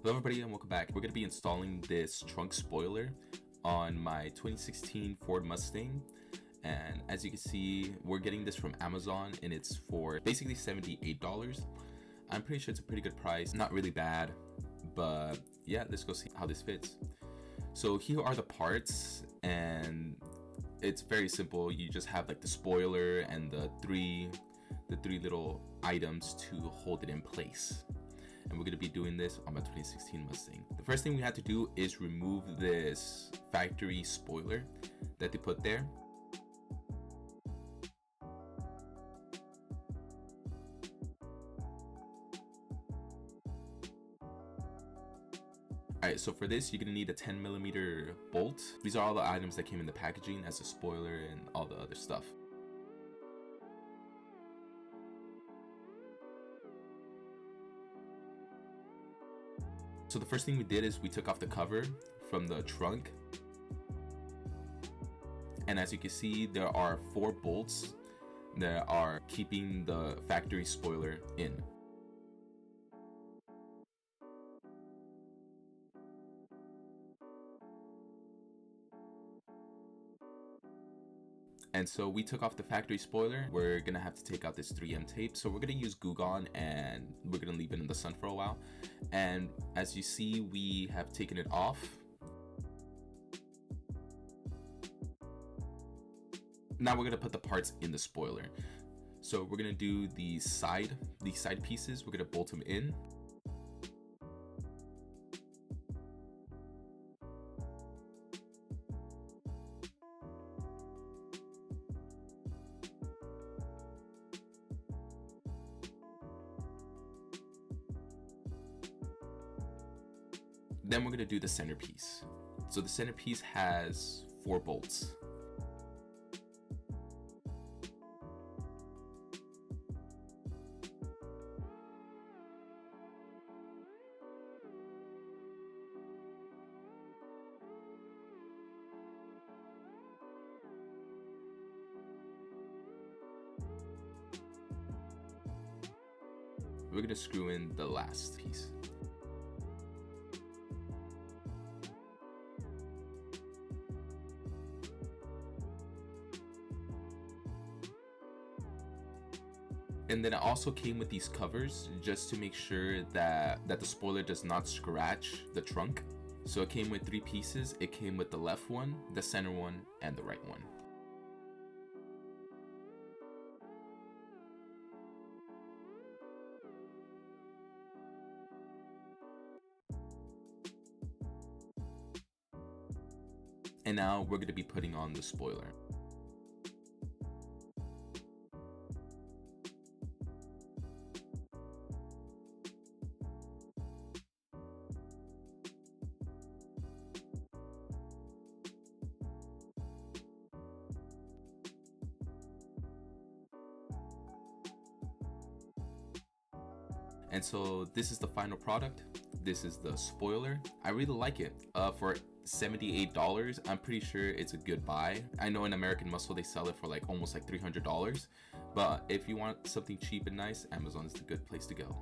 Hello everybody and welcome back. We're going to be installing this trunk spoiler on my 2016 Ford Mustang, and as you can see we're getting this from Amazon and it's for basically $78. I'm pretty sure it's a pretty good price, not really bad, but yeah, let's go see how this fits. So here are the parts and it's very simple. You just have like the spoiler and the three little items to hold it in place. And we're going to be doing this on my 2016 Mustang. The first thing we had to do is remove this factory spoiler that they put there. Alright, so for this you're going to need a 10mm bolt. These are all the items that came in the packaging, as a spoiler and all the other stuff. So the first thing we did is we took off the cover from the trunk, and as you can see there are 4 bolts that are keeping the factory spoiler in. And so we took off the factory spoiler. We're gonna have to take out this 3M tape. So we're gonna use Glue Gun and we're gonna leave it in the sun for a while. And as you see, we have taken it off. Now we're gonna put the parts in the spoiler. So we're gonna do these side pieces. We're gonna bolt them in. Then we're going to do the centerpiece. So the centerpiece has 4 bolts. We're going to screw in the last piece. And then it also came with these covers just to make sure that the spoiler does not scratch the trunk. So it came with 3 pieces. It came with the left one, the center one, and the right one. And now we're going to be putting on the spoiler. And so this is the final product. This is the spoiler. I really like it. For $78, I'm pretty sure it's a good buy. I know in American Muscle they sell it for like almost like $300, but if you want something cheap and nice, Amazon is the good place to go.